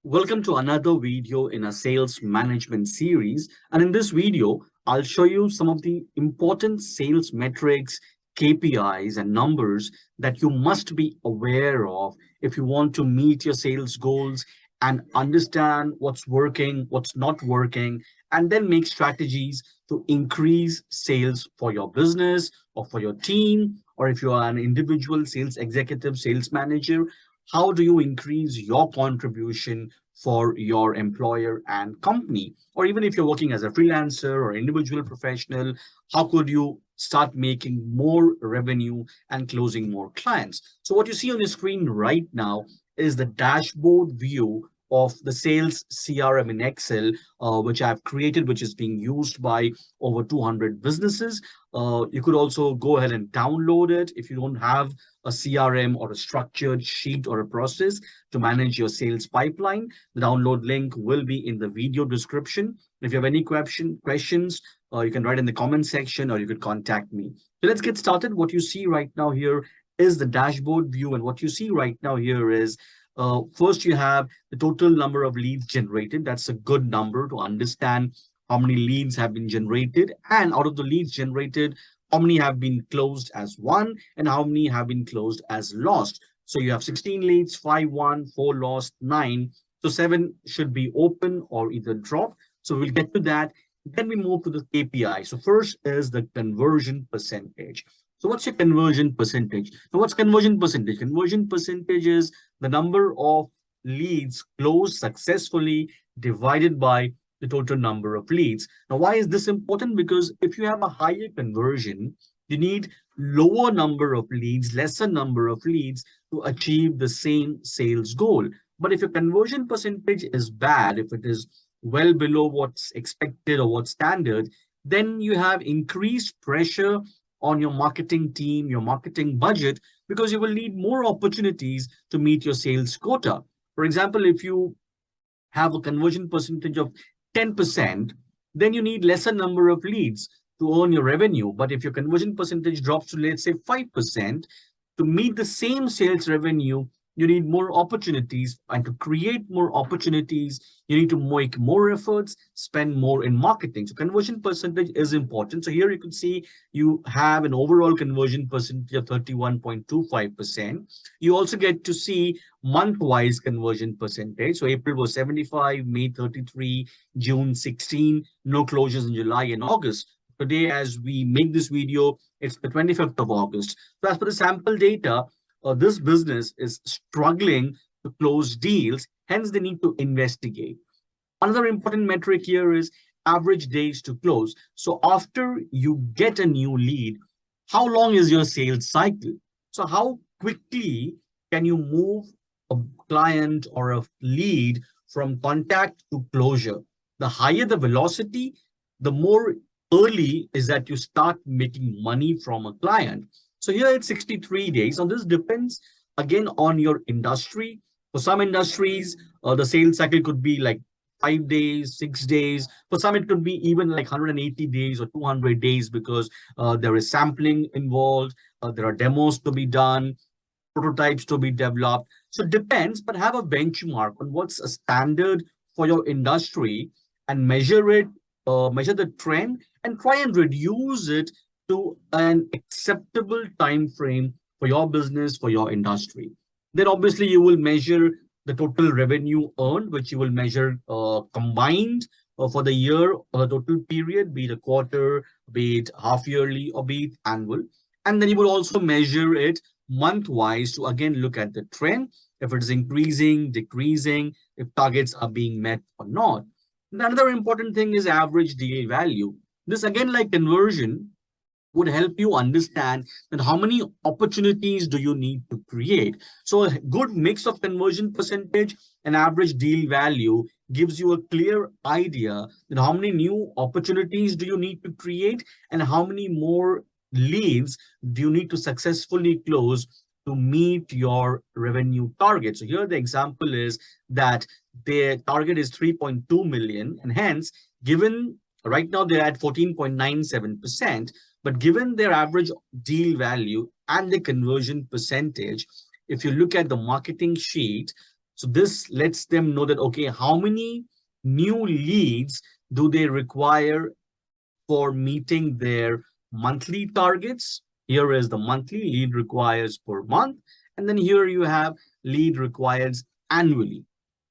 Welcome to another video in a sales management series. And in this video, I'll show you some of the important sales metrics, KPIs, and numbers that you must be aware of if you want to meet your sales goals and understand what's working, what's not working, and then make strategies to increase sales for your business or for your team, or if you are an individual sales executive, sales manager, how do you increase your contribution for your employer and company? Or even if you're working as a freelancer or individual professional, how could you start making more revenue and closing more clients? So what you see on your screen right now is the dashboard view of the sales CRM in Excel, which I've created, which is being used by over 200 businesses. You could also go ahead and download it if you don't have a CRM or a structured sheet or a process to manage your sales pipeline. The download link will be in the video description. If you have any questions, you can write in the comment section or you could contact me. So let's get started. What you see right now here is the dashboard view. And what you see right now here is first you have the total number of leads generated. That's a good number to understand how many leads have been generated. And out of the leads generated, how many have been closed as won and how many have been closed as lost. So you have 16 leads, 5 won, 4 lost, 9. So 7 should be open or either drop. So we'll get to that. Then we move to the KPI. So first is the conversion percentage. So what's your conversion percentage? Now what's conversion percentage? Conversion percentage is the number of leads closed successfully divided by the total number of leads. Now, why is this important? Because if you have a higher conversion, you need lower number of leads, lesser number of leads to achieve the same sales goal. But if your conversion percentage is bad, if it is well below what's expected or what's standard, then you have increased pressure on your marketing team, your marketing budget, because you will need more opportunities to meet your sales quota. For example, if you have a conversion percentage of 10%, then you need lesser number of leads to earn your revenue. But if your conversion percentage drops to, let's say, 5%, to meet the same sales revenue, you need more opportunities. And to create more opportunities, you need to make more efforts, spend more in marketing. So conversion percentage is important. So here you can see you have an overall conversion percentage of 31.25%. You also get to see month-wise conversion percentage. So April was 75, May 33, June 16, no closures in July and August. Today, as we make this video, it's the 25th of August. So as per the sample data, this business is struggling to close deals, hence they need to investigate. Another important metric here is average days to close. So after you get a new lead, how long is your sales cycle? So how quickly can you move a client or a lead from contact to closure? The higher the velocity, the more early is that you start making money from a client. So here it's 63 days. Now this depends again on your industry. For some industries, the sales cycle could be like 5 days, 6 days. For some, it could be even like 180 days or 200 days because there is sampling involved. There are demos to be done, prototypes to be developed. So it depends, but have a benchmark on what's a standard for your industry and measure it, measure the trend and try and reduce it to an acceptable time frame for your business, for your industry. Then obviously you will measure the total revenue earned, which you will measure combined for the year or the total period, be it a quarter, be it half yearly, or be it annual. And then you will also measure it month-wise to again look at the trend, if it is increasing, decreasing, if targets are being met or not. Another important thing is average deal value. This again, like conversion, would help you understand that how many opportunities do you need to create. So a good mix of conversion percentage and average deal value gives you a clear idea that how many new opportunities do you need to create and how many more leads do you need to successfully close to meet your revenue target. So here the example is that their target is 3.2 million and hence given right now they're at 14.97%. But given their average deal value and the conversion percentage, if you look at the marketing sheet, So this lets them know that, okay, how many new leads do they require for meeting their monthly targets. Here is the monthly lead requires per month. And then here you have lead requires annually.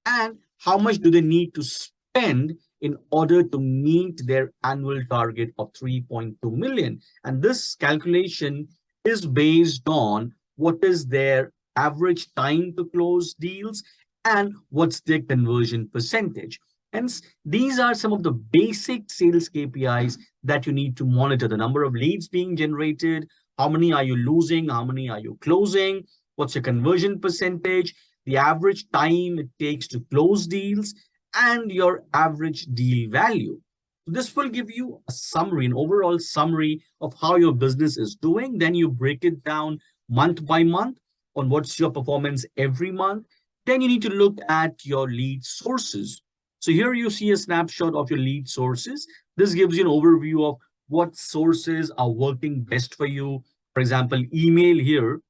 And how much do they need to spend in order to meet their annual target of 3.2 million? And this calculation is based on what is their average time to close deals and what's their conversion percentage. Hence, these are some of the basic sales KPIs that you need to monitor. The number of leads being generated, how many are you losing, how many are you closing, what's your conversion percentage, the average time it takes to close deals, and your average deal value. This will give you a summary, an overall summary of how your business is doing. Then you break it down month by month on what's your performance every month. Then you need to look at your lead sources. So here you see a snapshot of your lead sources. This gives you an overview of what sources are working best for you. For example, email here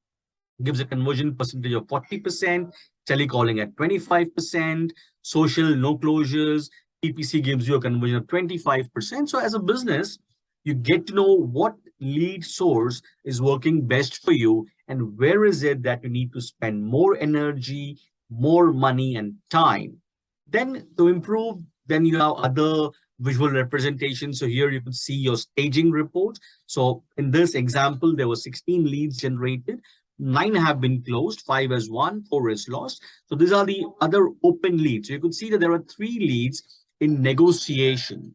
gives a conversion percentage of 40%, telecalling at 25%, social no closures, PPC gives you a conversion of 25%. So as a business, you get to know what lead source is working best for you and where is it that you need to spend more energy, more money and time. Then to improve, then you have other visual representations. So here you could see your staging report. So in this example, there were 16 leads generated. 9 have been closed, 5 is won, 4 is lost. So these are the other open leads. So you could see that there are 3 leads in negotiation.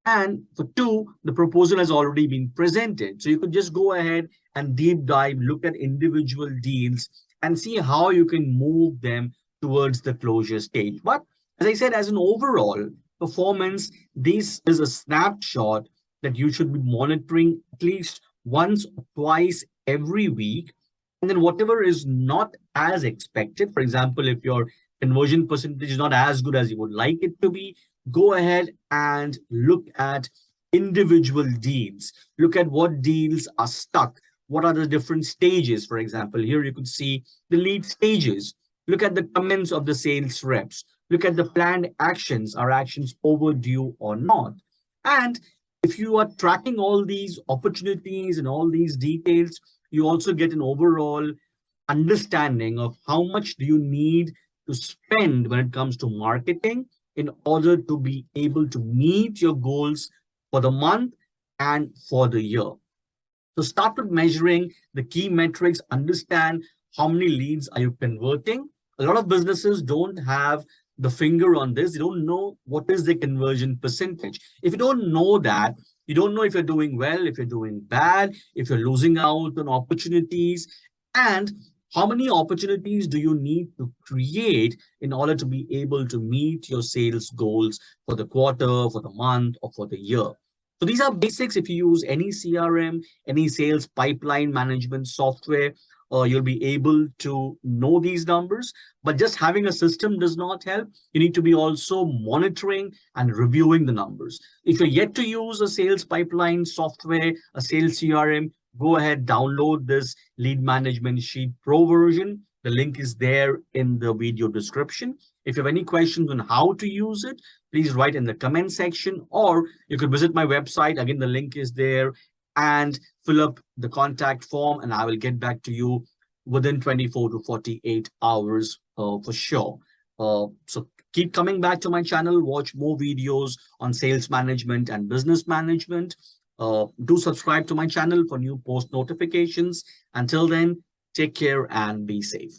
And for 2, the proposal has already been presented. So you could just go ahead and deep dive, look at individual deals and see how you can move them towards the closure stage. But as I said, as an overall performance, this is a snapshot that you should be monitoring at least once or twice every week. And then whatever is not as expected, for example, if your conversion percentage is not as good as you would like it to be, go ahead and look at individual deals. Look at what deals are stuck. What are the different stages? For example, here you could see the lead stages. Look at the comments of the sales reps. Look at the planned actions. Are actions overdue or not? And if you are tracking all these opportunities and all these details, you also get an overall understanding of how much do you need to spend when it comes to marketing in order to be able to meet your goals for the month and for the year. So start with measuring the key metrics, understand how many leads are you converting. A lot of businesses don't have the finger on this. They don't know what is the conversion percentage. If you don't know that, you don't know if you're doing well, if you're doing bad, if you're losing out on opportunities, and how many opportunities do you need to create in order to be able to meet your sales goals for the quarter, for the month, or for the year. So these are basics. If you use any CRM, any sales pipeline management software, you'll be able to know these numbers. But just having a system does not help. You need to be also monitoring and reviewing the numbers. If you're yet to use a sales pipeline software, a sales CRM, go ahead, download this Lead Management Sheet Pro version. The link is there in the video description. If you have any questions on how to use it, please write in the comment section, or you could visit my website. Again, the link is there, and fill up the contact form, and I will get back to you within 24 to 48 hours for sure. So keep coming back to my channel, watch more videos on sales management and business management. Do subscribe to my channel for new post notifications. Until then, take care and be safe.